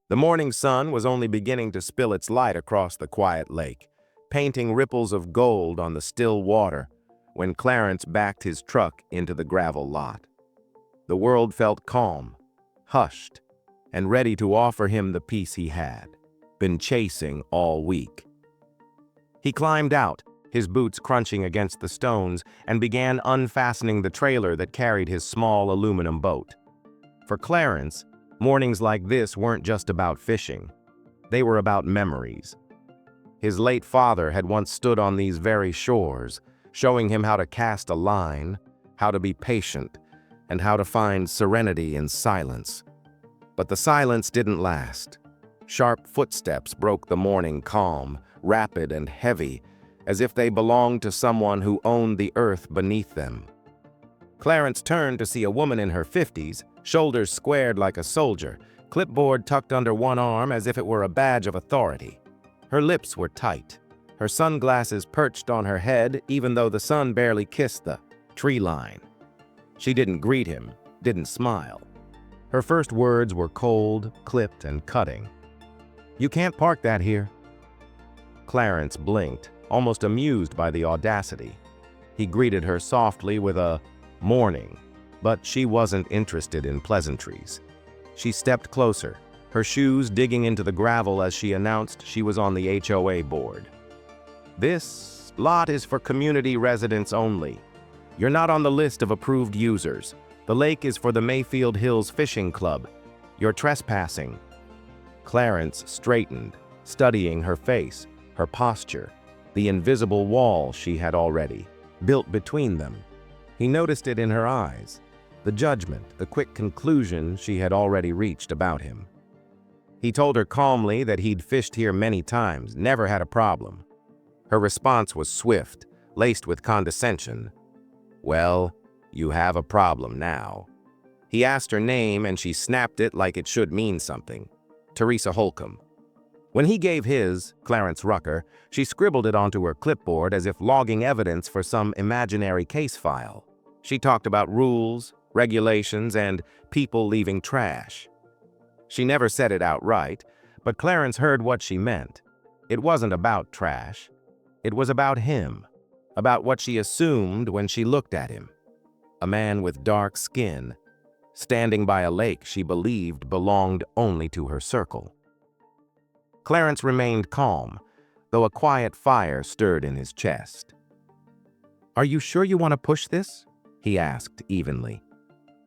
The morning sun was only beginning to spill its light across the quiet lake, painting ripples of gold on the still water, when Clarence backed his truck into the gravel lot. The world felt calm, hushed, and ready to offer him the peace he had been chasing all week. He climbed out, his boots crunching against the stones, and began unfastening the trailer that carried his small aluminum boat. For Clarence, mornings like this weren't just about fishing. They were about memories. His late father had once stood on these very shores, showing him how to cast a line, how to be patient, and how to find serenity in silence. But the silence didn't last. Sharp footsteps broke the morning calm, rapid and heavy, as if they belonged to someone who owned the earth beneath them. Clarence turned to see a woman in her 50s, shoulders squared like a soldier, clipboard tucked under one arm as if it were a badge of authority. Her lips were tight, her sunglasses perched on her head even though the sun barely kissed the tree line. She didn't greet him, didn't smile. Her first words were cold, clipped, and cutting. "You can't park that here." Clarence blinked, almost amused by the audacity. He greeted her softly with a "morning," but she wasn't interested in pleasantries. She stepped closer, her shoes digging into the gravel as she announced she was on the HOA board. "This lot is for community residents only. You're not on the list of approved users. The lake is for the Mayfield Hills Fishing Club. You're trespassing." Clarence straightened, studying her face, her posture, the invisible wall she had already built between them. He noticed it in her eyes, the judgment, the quick conclusion she had already reached about him. He told her calmly that he'd fished here many times, never had a problem. Her response was swift, laced with condescension. "Well, you have a problem now." He asked her name and she snapped it like it should mean something. Teresa Holcomb. When he gave his, Clarence Rucker, she scribbled it onto her clipboard as if logging evidence for some imaginary case file. She talked about rules, regulations, and people leaving trash. She never said it outright, but Clarence heard what she meant. It wasn't about trash. It was about him, about what she assumed when she looked at him. A man with dark skin, standing by a lake she believed belonged only to her circle. Clarence remained calm, though a quiet fire stirred in his chest. "Are you sure you want to push this?" he asked evenly.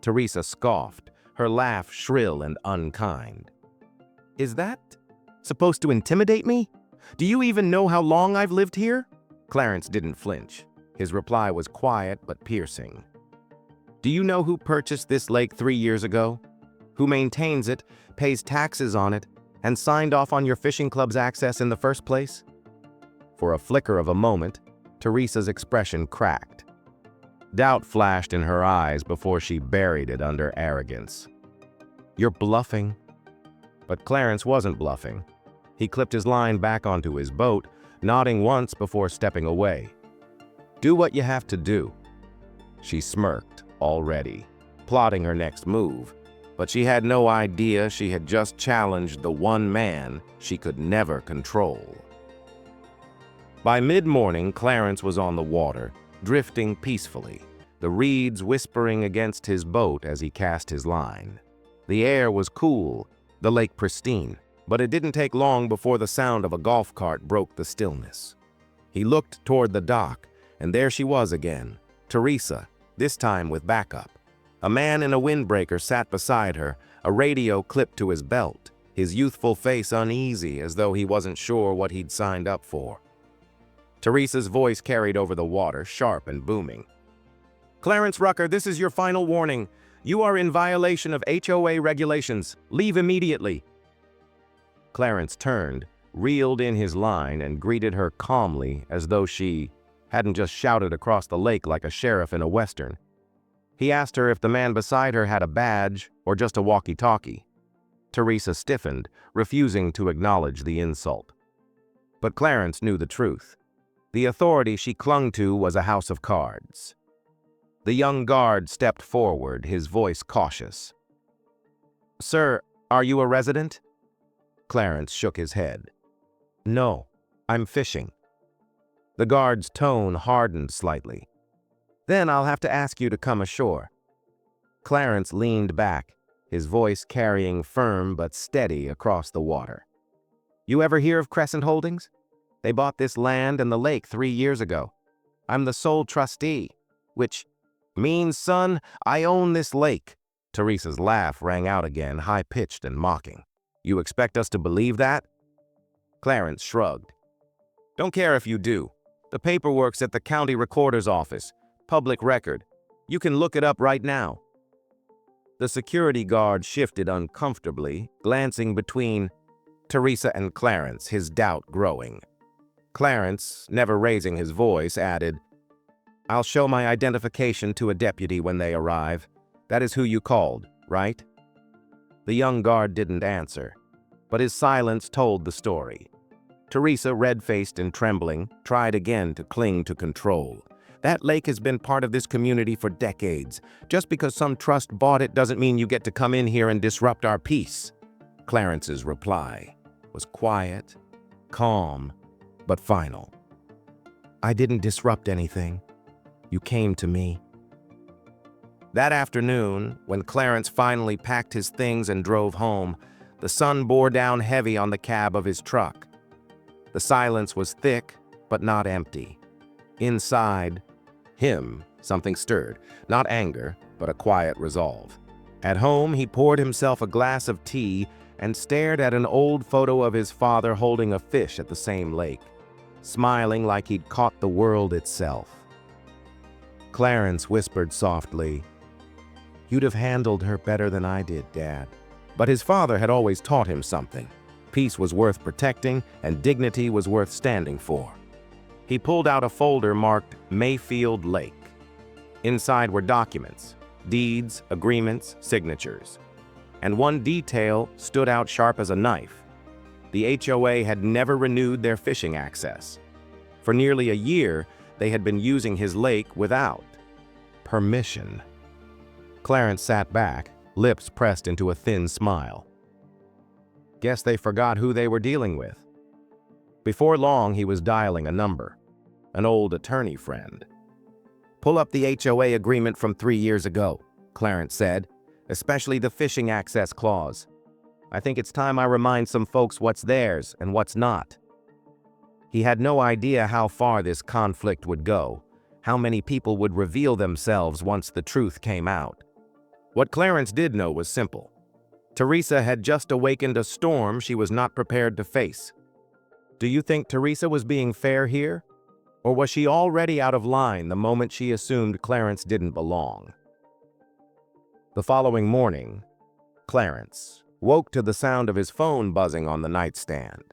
Teresa scoffed, her laugh shrill and unkind. "Is that supposed to intimidate me? Do you even know how long I've lived here?" Clarence didn't flinch. His reply was quiet but piercing. "Do you know who purchased this lake 3 years ago? Who maintains it, pays taxes on it, and signed off on your fishing club's access in the first place?" For a flicker of a moment, Teresa's expression cracked. Doubt flashed in her eyes before she buried it under arrogance. "You're bluffing." But Clarence wasn't bluffing. He clipped his line back onto his boat, nodding once before stepping away. "Do what you have to do." She smirked already, plotting her next move, but she had no idea she had just challenged the one man she could never control. By mid-morning, Clarence was on the water, drifting peacefully, the reeds whispering against his boat as he cast his line. The air was cool, the lake pristine, but it didn't take long before the sound of a golf cart broke the stillness. He looked toward the dock, and there she was again, Teresa, this time with backup. A man in a windbreaker sat beside her, a radio clipped to his belt, his youthful face uneasy as though he wasn't sure what he'd signed up for. Teresa's voice carried over the water, sharp and booming. "Clarence Rucker, this is your final warning. You are in violation of HOA regulations. Leave immediately." Clarence turned, reeled in his line, and greeted her calmly as though she hadn't just shouted across the lake like a sheriff in a western. He asked her if the man beside her had a badge or just a walkie-talkie. Teresa stiffened, refusing to acknowledge the insult. But Clarence knew the truth. The authority she clung to was a house of cards. The young guard stepped forward, his voice cautious. "Sir, are you a resident?" Clarence shook his head. "No, I'm fishing." The guard's tone hardened slightly. "Then I'll have to ask you to come ashore." Clarence leaned back, his voice carrying firm but steady across the water. "You ever hear of Crescent Holdings? They bought this land and the lake 3 years ago. I'm the sole trustee, which means, son, I own this lake." Teresa's laugh rang out again, high-pitched and mocking. "You expect us to believe that?" Clarence shrugged. "Don't care if you do. The paperwork's at the county recorder's office. Public record. You can look it up right now." The security guard shifted uncomfortably, glancing between Teresa and Clarence, his doubt growing. Clarence, never raising his voice, added, "I'll show my identification to a deputy when they arrive. That is who you called, right?" The young guard didn't answer, but his silence told the story. Teresa, red-faced and trembling, tried again to cling to control. "That lake has been part of this community for decades. Just because some trust bought it doesn't mean you get to come in here and disrupt our peace." Clarence's reply was quiet, calm, but final. "I didn't disrupt anything. You came to me." That afternoon, when Clarence finally packed his things and drove home, the sun bore down heavy on the cab of his truck. The silence was thick, but not empty. Inside him, something stirred, not anger, but a quiet resolve. At home, he poured himself a glass of tea and stared at an old photo of his father holding a fish at the same lake, smiling like he'd caught the world itself. Clarence whispered softly, "You'd have handled her better than I did, Dad." But his father had always taught him something. Peace was worth protecting, and dignity was worth standing for. He pulled out a folder marked Mayfield Lake. Inside were documents, deeds, agreements, signatures. And one detail stood out sharp as a knife. The HOA had never renewed their fishing access. For nearly a year, they had been using his lake without permission. Clarence sat back, lips pressed into a thin smile. Guess they forgot who they were dealing with. Before long, he was dialing a number. An old attorney friend. "Pull up the HOA agreement from 3 years ago," Clarence said, "especially the fishing access clause. I think it's time I remind some folks what's theirs and what's not." He had no idea how far this conflict would go, how many people would reveal themselves once the truth came out. What Clarence did know was simple. Teresa had just awakened a storm she was not prepared to face. Do you think Teresa was being fair here? Or was she already out of line the moment she assumed Clarence didn't belong? The following morning, Clarence woke to the sound of his phone buzzing on the nightstand.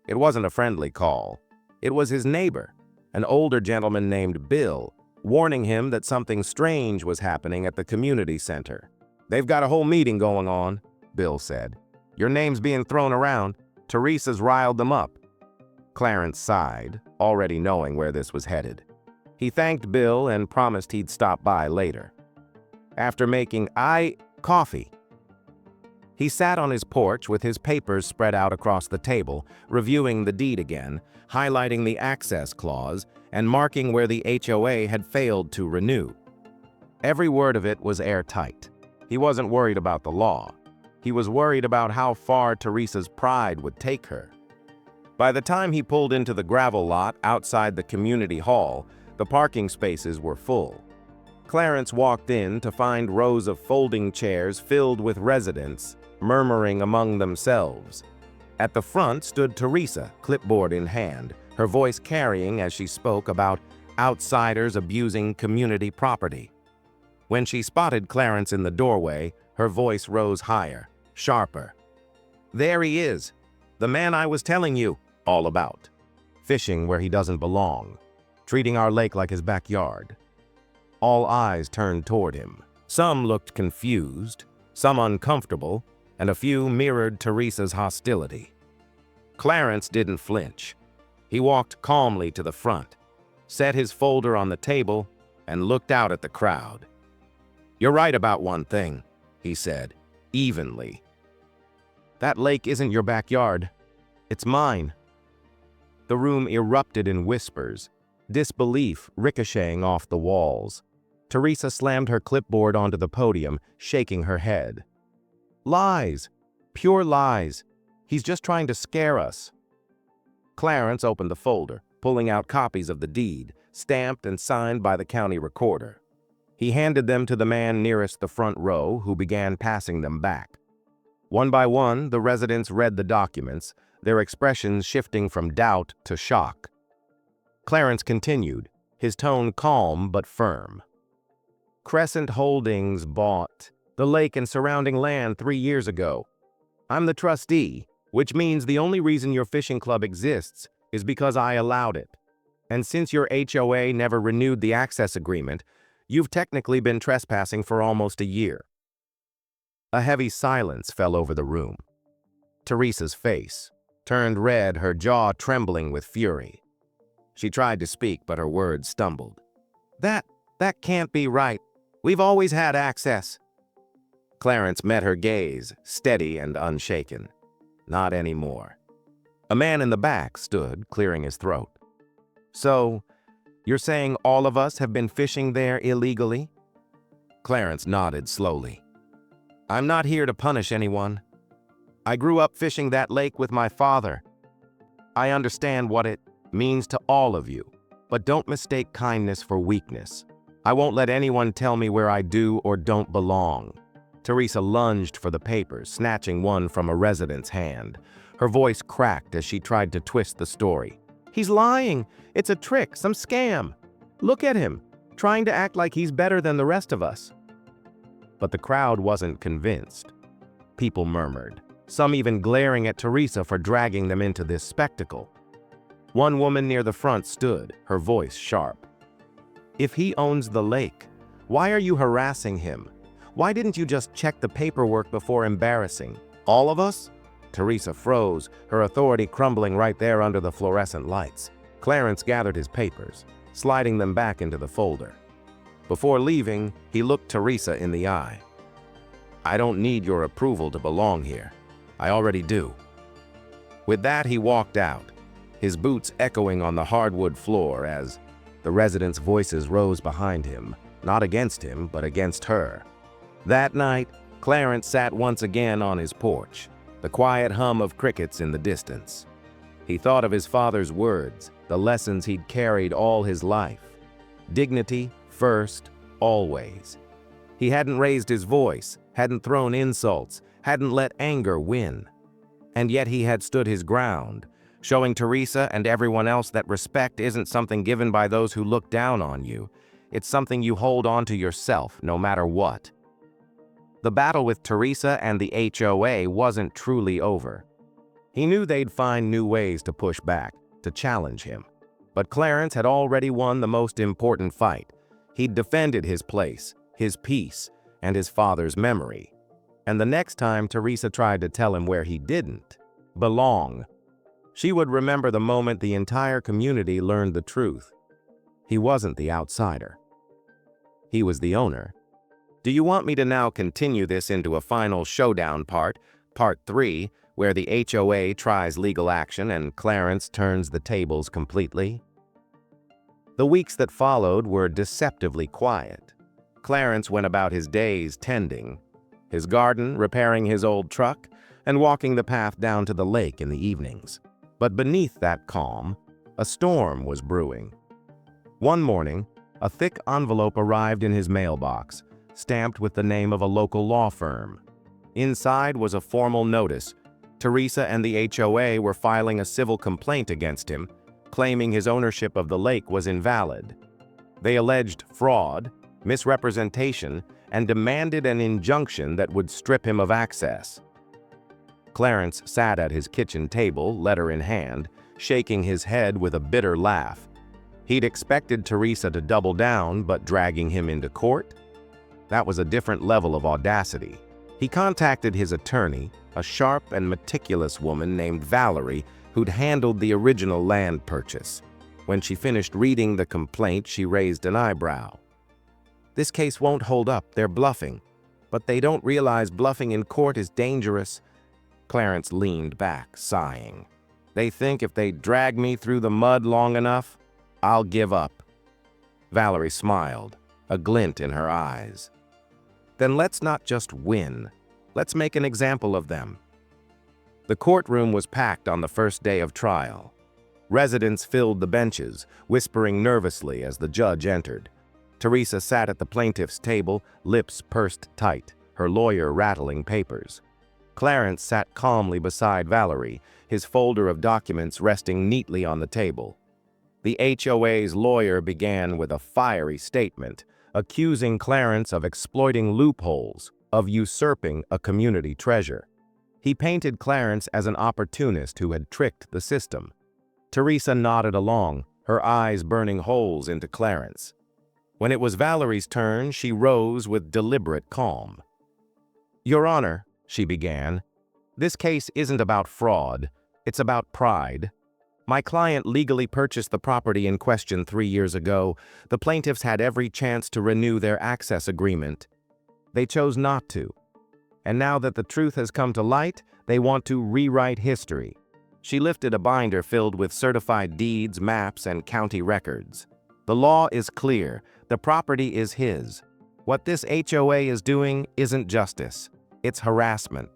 It wasn't a friendly call. It was his neighbor, an older gentleman named Bill, warning him that something strange was happening at the community center. "They've got a whole meeting going on," Bill said. "Your name's being thrown around. Teresa's riled them up." Clarence sighed, already knowing where this was headed. He thanked Bill and promised he'd stop by later. After making coffee, he sat on his porch with his papers spread out across the table, reviewing the deed again, highlighting the access clause, and marking where the HOA had failed to renew. Every word of it was airtight. He wasn't worried about the law. He was worried about how far Teresa's pride would take her. By the time he pulled into the gravel lot outside the community hall, the parking spaces were full. Clarence walked in to find rows of folding chairs filled with residents, murmuring among themselves. At the front stood Teresa, clipboard in hand, her voice carrying as she spoke about outsiders abusing community property. When she spotted Clarence in the doorway, her voice rose higher, sharper. "There he is, the man I was telling you all about. Fishing where he doesn't belong, treating our lake like his backyard." All eyes turned toward him. Some looked confused, some uncomfortable, and a few mirrored Teresa's hostility. Clarence didn't flinch. He walked calmly to the front, set his folder on the table, and looked out at the crowd. "You're right about one thing," he said, evenly. That lake isn't your backyard. It's mine." The room erupted in whispers, disbelief ricocheting off the walls. Teresa slammed her clipboard onto the podium, shaking her head. "Lies! Pure lies! He's just trying to scare us." Clarence opened the folder, pulling out copies of the deed, stamped and signed by the county recorder. He handed them to the man nearest the front row, who began passing them back. One by one, the residents read the documents, their expressions shifting from doubt to shock. Clarence continued, his tone calm but firm. "Crescent Holdings bought the lake and surrounding land 3 years ago. I'm the trustee, which means the only reason your fishing club exists is because I allowed it. And since your HOA never renewed the access agreement, you've technically been trespassing for almost a year." A heavy silence fell over the room. Teresa's face turned red, her jaw trembling with fury. She tried to speak, but her words stumbled. That can't be right. We've always had access." Clarence met her gaze, steady and unshaken. "Not anymore." A man in the back stood, clearing his throat. "So, you're saying all of us have been fishing there illegally?" Clarence nodded slowly. "I'm not here to punish anyone. I grew up fishing that lake with my father. I understand what it means to all of you, but don't mistake kindness for weakness. I won't let anyone tell me where I do or don't belong." Teresa lunged for the papers, snatching one from a resident's hand. Her voice cracked as she tried to twist the story. "He's lying! It's a trick, some scam! Look at him, trying to act like he's better than the rest of us." But the crowd wasn't convinced. People murmured, some even glaring at Teresa for dragging them into this spectacle. One woman near the front stood, her voice sharp. "If he owns the lake, why are you harassing him? Why didn't you just check the paperwork before embarrassing all of us?" Teresa froze, her authority crumbling right there under the fluorescent lights. Clarence gathered his papers, sliding them back into the folder. Before leaving, he looked Teresa in the eye. "I don't need your approval to belong here. I already do." With that, he walked out, his boots echoing on the hardwood floor as the residents' voices rose behind him, not against him, but against her. That night, Clarence sat once again on his porch, the quiet hum of crickets in the distance. He thought of his father's words, the lessons he'd carried all his life. Dignity first, always. He hadn't raised his voice, hadn't thrown insults, hadn't let anger win. And yet he had stood his ground, showing Teresa and everyone else that respect isn't something given by those who look down on you. It's something you hold on to yourself, no matter what. The battle with Teresa and the HOA wasn't truly over. He knew they'd find new ways to push back, to challenge him. But Clarence had already won the most important fight. He'd defended his place, his peace, and his father's memory. And the next time Teresa tried to tell him where he didn't belong, she would remember the moment the entire community learned the truth. He wasn't the outsider. He was the owner. Do you want me to now continue this into a final showdown part 3, where the HOA tries legal action and Clarence turns the tables completely? The weeks that followed were deceptively quiet. Clarence went about his days tending his garden, repairing his old truck, and walking the path down to the lake in the evenings. But beneath that calm, a storm was brewing. One morning, a thick envelope arrived in his mailbox, stamped with the name of a local law firm. Inside was a formal notice. Teresa and the HOA were filing a civil complaint against him, claiming his ownership of the lake was invalid. They alleged fraud, misrepresentation, and demanded an injunction that would strip him of access. Clarence sat at his kitchen table, letter in hand, shaking his head with a bitter laugh. He'd expected Teresa to double down, but dragging him into court? That was a different level of audacity. He contacted his attorney, a sharp and meticulous woman named Valerie, who'd handled the original land purchase. When she finished reading the complaint, she raised an eyebrow. "This case won't hold up, they're bluffing. But they don't realize bluffing in court is dangerous. Clarence leaned back, sighing. They think if they drag me through the mud long enough, I'll give up. Valerie smiled, a glint in her eyes. Then let's not just win. Let's make an example of them. The courtroom was packed on the first day of trial. Residents filled the benches, whispering nervously as the judge entered. Teresa sat at the plaintiff's table, lips pursed tight, her lawyer rattling papers. Clarence sat calmly beside Valerie, his folder of documents resting neatly on the table. The HOA's lawyer began with a fiery statement, accusing Clarence of exploiting loopholes, of usurping a community treasure. He painted Clarence as an opportunist who had tricked the system. Teresa nodded along, her eyes burning holes into Clarence. When it was Valerie's turn, she rose with deliberate calm. "Your Honor," she began, "this case isn't about fraud, it's about pride. My client legally purchased the property in question 3 years ago. The plaintiffs had every chance to renew their access agreement. They chose not to. And now that the truth has come to light, they want to rewrite history." She lifted a binder filled with certified deeds, maps, and county records. "The law is clear. The property is his. What this HOA is doing isn't justice. It's harassment."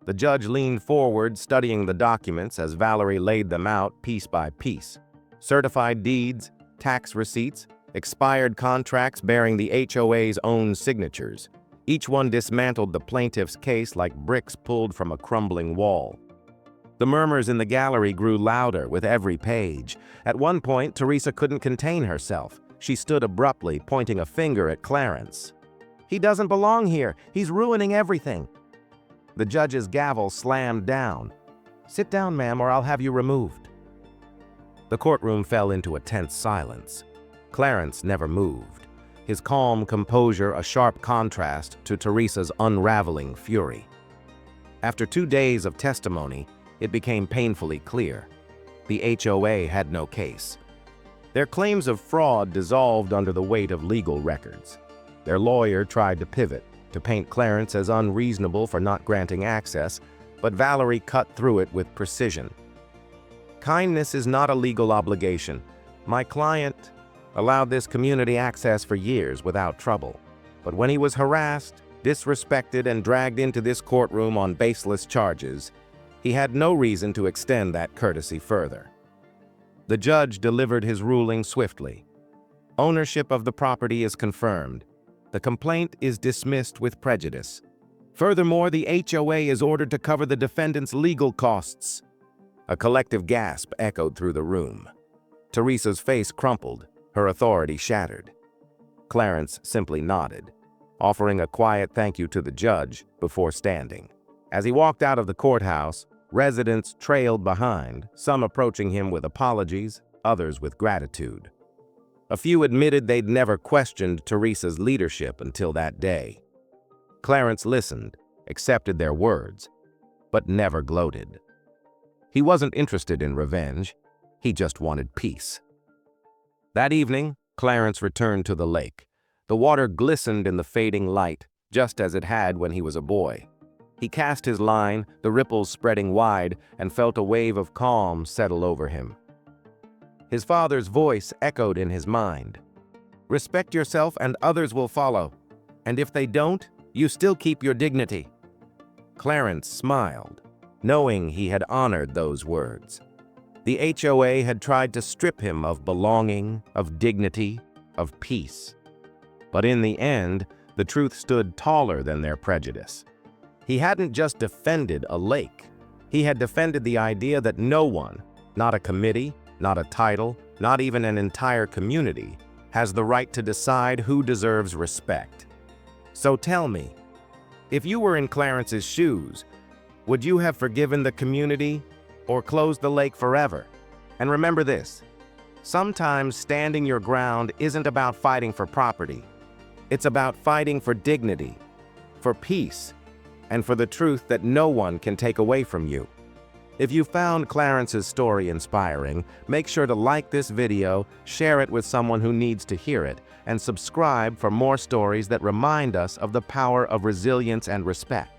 The judge leaned forward, studying the documents as Valerie laid them out piece by piece. Certified deeds, tax receipts, expired contracts bearing the HOA's own signatures. Each one dismantled the plaintiff's case like bricks pulled from a crumbling wall. The murmurs in the gallery grew louder with every page. At one point, Teresa couldn't contain herself. She stood abruptly, pointing a finger at Clarence. "He doesn't belong here. He's ruining everything." The judge's gavel slammed down. "Sit down, ma'am, or I'll have you removed." The courtroom fell into a tense silence. Clarence never moved, his calm composure a sharp contrast to Teresa's unraveling fury. After 2 days of testimony, it became painfully clear. The HOA had no case. Their claims of fraud dissolved under the weight of legal records. Their lawyer tried to pivot, to paint Clarence as unreasonable for not granting access, but Valerie cut through it with precision. "Kindness is not a legal obligation. My client allowed this community access for years without trouble. But when he was harassed, disrespected, and dragged into this courtroom on baseless charges, he had no reason to extend that courtesy further." The judge delivered his ruling swiftly. Ownership of the property is confirmed. The complaint is dismissed with prejudice. Furthermore, the HOA is ordered to cover the defendant's legal costs. A collective gasp echoed through the room. Teresa's face crumpled, her authority shattered. Clarence simply nodded, offering a quiet thank you to the judge before standing. As he walked out of the courthouse, residents trailed behind, some approaching him with apologies, others with gratitude. A few admitted they'd never questioned Teresa's leadership until that day. Clarence listened, accepted their words, but never gloated. He wasn't interested in revenge, he just wanted peace. That evening, Clarence returned to the lake. The water glistened in the fading light, just as it had when he was a boy. He cast his line, the ripples spreading wide, and felt a wave of calm settle over him. His father's voice echoed in his mind. "Respect yourself and others will follow. And if they don't, you still keep your dignity." Clarence smiled, knowing he had honored those words. The HOA had tried to strip him of belonging, of dignity, of peace. But in the end, the truth stood taller than their prejudice. He hadn't just defended a lake. He had defended the idea that no one, not a committee, not a title, not even an entire community, has the right to decide who deserves respect. So tell me, if you were in Clarence's shoes, would you have forgiven the community or closed the lake forever? And remember this, sometimes standing your ground isn't about fighting for property. It's about fighting for dignity, for peace, and for the truth that no one can take away from you. If you found Clarence's story inspiring, make sure to like this video, share it with someone who needs to hear it, and subscribe for more stories that remind us of the power of resilience and respect.